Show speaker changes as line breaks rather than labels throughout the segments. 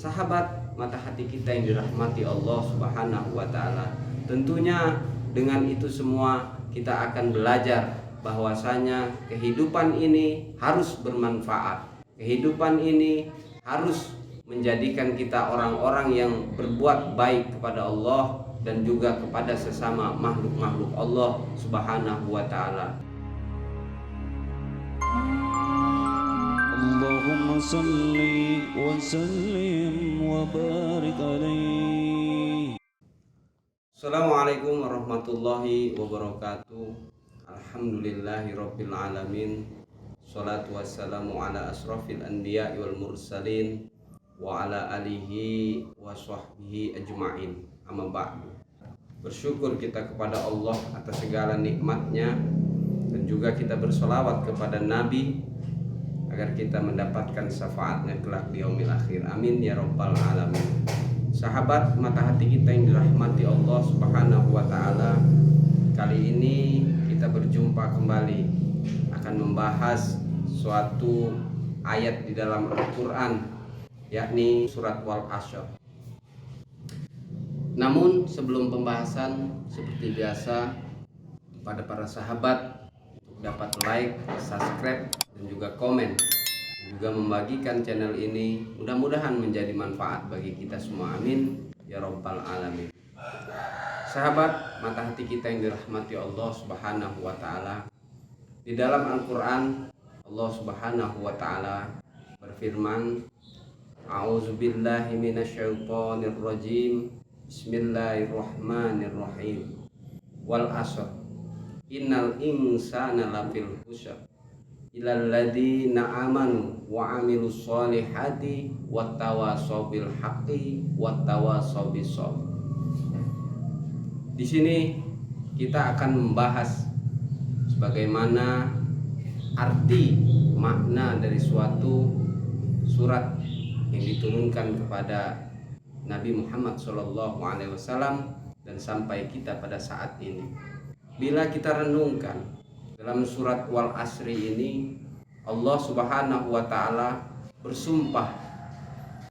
Sahabat mata hati kita yang dirahmati Allah Subhanahu wa taala, tentunya dengan itu semua kita akan belajar bahwasanya kehidupan ini harus bermanfaat. Kehidupan ini harus menjadikan kita orang-orang yang berbuat baik kepada Allah dan juga kepada sesama makhluk-makhluk Allah Subhanahu wa taala.
Allahumma salli wa sallim wa barik alaihi.
Assalamualaikum warahmatullahi wabarakatuh. Alhamdulillahi rabbil alamin. Salatu wassalamu ala asrafil anbiya wal mursalin wa ala alihi wa sahbihi ajma'in. Amma ba'du. Bersyukur kita kepada Allah atas segala nikmatnya, dan juga kita bersolawat kepada Nabi agar kita mendapatkan syafaatnya kelak di yaumil akhir. Amin ya rabbal alamin. Sahabat mata hati kita yang dirahmati Allah Subhanahu wa taala, kali ini kita berjumpa kembali akan membahas suatu ayat di dalam Al-Qur'an, yakni surat Wal-Ashr. Namun sebelum pembahasan, seperti biasa pada para sahabat untuk dapat like, subscribe, dan juga komen, dan juga membagikan channel ini, mudah-mudahan menjadi manfaat bagi kita semua. Amin ya rabbal alamin. Sahabat mata hati kita yang dirahmati Allah Subhanahu wa taala, di dalam Al-Qur'an Allah Subhanahu wa taala berfirman, A'udzubillahi minasyaitonirrajim. Bismillahirrahmanirrahim. Wal asr. Innal insana lafil khusr. Illal ladzina amanu wa amilus solihati wattawasaw bil haqqi wattawasaw bis sabr. Di sini kita akan membahas sebagaimana arti makna dari suatu surat yang diturunkan kepada Nabi Muhammad SAW dan sampai kita pada saat ini. Bila kita renungkan dalam surat Wal Asri ini, Allah Subhanahu wa taala bersumpah.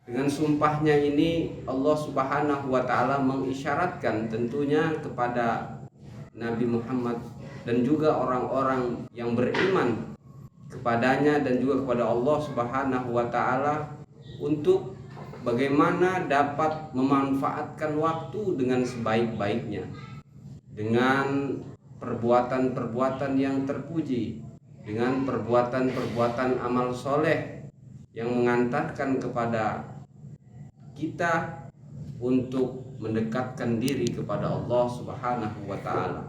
Dengan sumpahnya ini Allah Subhanahu wa taala mengisyaratkan tentunya kepada Nabi Muhammad dan juga orang-orang yang beriman kepadanya dan juga kepada Allah Subhanahu wa taala untuk bagaimana dapat memanfaatkan waktu dengan sebaik-baiknya, dengan perbuatan-perbuatan yang terpuji, dengan perbuatan-perbuatan amal soleh yang mengantarkan kepada kita untuk mendekatkan diri kepada Allah Subhanahu wa taala.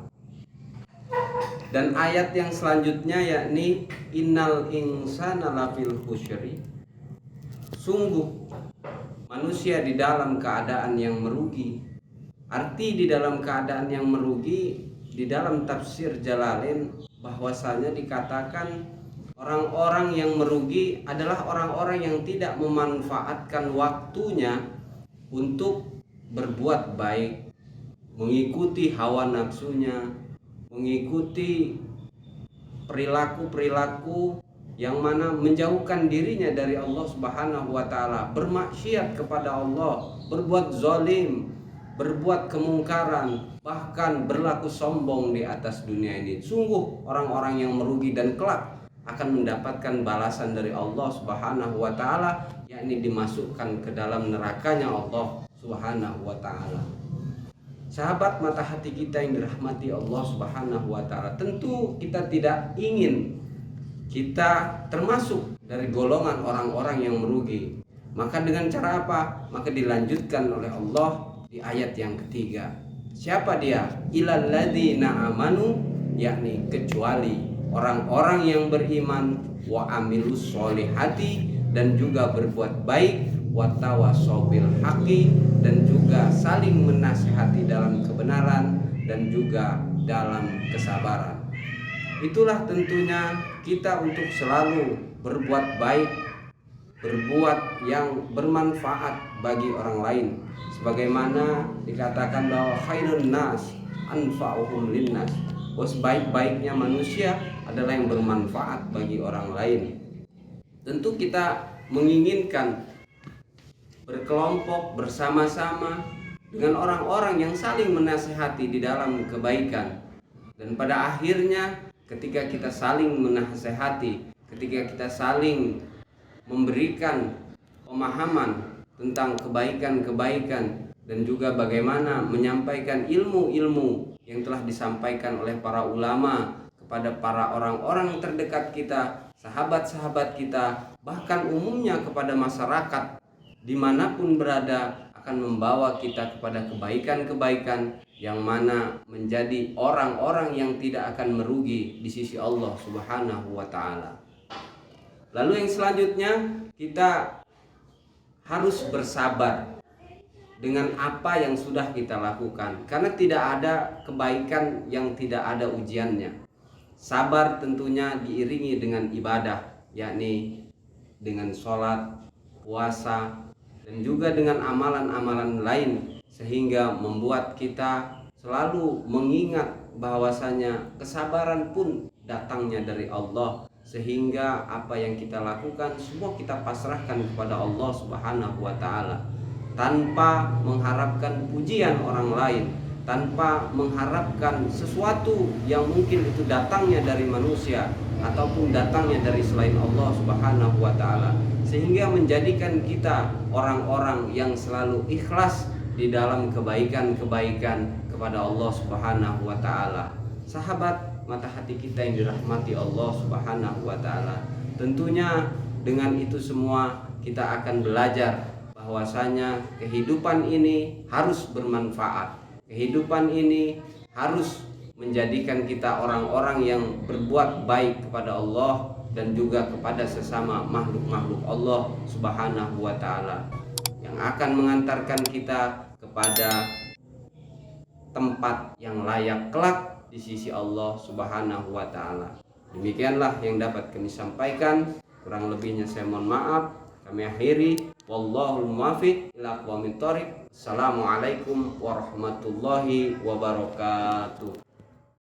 Dan ayat yang selanjutnya yakni innal insana lafil khusyri. Sungguh manusia di dalam keadaan yang merugi. Arti di dalam keadaan yang merugi di dalam tafsir Jalalain bahwasanya dikatakan orang-orang yang merugi adalah orang-orang yang tidak memanfaatkan waktunya untuk berbuat baik, mengikuti hawa nafsunya, mengikuti perilaku-perilaku yang mana menjauhkan dirinya dari Allah Subhanahu wa taala, bermaksiat kepada Allah, berbuat zalim, berbuat kemungkaran, bahkan berlaku sombong di atas dunia ini. Sungguh orang-orang yang merugi dan kelak akan mendapatkan balasan dari Allah Subhanahu wa taala, yakni dimasukkan ke dalam nerakanya Allah Subhanahu wa taala. Sahabat mata hati kita yang dirahmati Allah Subhanahu wa taala, tentu kita tidak ingin kita termasuk dari golongan orang-orang yang merugi. Maka dengan cara apa? Maka dilanjutkan oleh Allah di ayat yang ketiga. Siapa dia? Illal ladzina amanu, yakni kecuali orang-orang yang beriman, wa amilus solihati, dan juga berbuat baik, wa tawasaw bil haqqi, dan juga saling menasihati dalam kebenaran dan juga dalam kesabaran. Itulah tentunya kita untuk selalu berbuat baik, berbuat yang bermanfaat bagi orang lain, sebagaimana dikatakan bahwa khairun nas anfa'uhum linnas, bahwa sebaik-baiknya manusia adalah yang bermanfaat bagi orang lain. Tentu kita menginginkan berkelompok, bersama-sama dengan orang-orang yang saling menasihati di dalam kebaikan. Dan pada akhirnya ketika kita saling menasihati, ketika kita saling memberikan pemahaman tentang kebaikan-kebaikan dan juga bagaimana menyampaikan ilmu-ilmu yang telah disampaikan oleh para ulama kepada para orang-orang terdekat kita, sahabat-sahabat kita, bahkan umumnya kepada masyarakat dimanapun berada, akan membawa kita kepada kebaikan-kebaikan yang mana menjadi orang-orang yang tidak akan merugi di sisi Allah Subhanahu wa ta'ala. Lalu yang selanjutnya, kita harus bersabar dengan apa yang sudah kita lakukan, karena tidak ada kebaikan yang tidak ada ujiannya. Sabar tentunya diiringi dengan ibadah, yakni dengan sholat, puasa, dan juga dengan amalan-amalan lain, sehingga membuat kita selalu mengingat bahwasanya kesabaran pun datangnya dari Allah, sehingga apa yang kita lakukan semua kita pasrahkan kepada Allah Subhanahu wa ta'ala, tanpa mengharapkan pujian orang lain, tanpa mengharapkan sesuatu yang mungkin itu datangnya dari manusia ataupun datangnya dari selain Allah Subhanahu wa ta'ala, sehingga menjadikan kita orang-orang yang selalu ikhlas di dalam kebaikan-kebaikan kepada Allah Subhanahu wa ta'ala. Sahabat mata hati kita yang dirahmati Allah Subhanahu wa ta'ala, tentunya dengan itu semua kita akan belajar bahwasanya kehidupan ini harus bermanfaat. Kehidupan ini harus menjadikan kita orang-orang yang berbuat baik kepada Allah dan juga kepada sesama makhluk-makhluk Allah Subhanahu wa ta'ala, yang akan mengantarkan kita kepada tempat yang layak kelak di sisi Allah Subhanahu wa ta'ala. Demikianlah yang dapat kami sampaikan, kurang lebihnya saya mohon maaf. Kami akhiri, wallahul muwaffiq ila aqwamit thoriq. Assalamualaikum warahmatullahi wabarakatuh.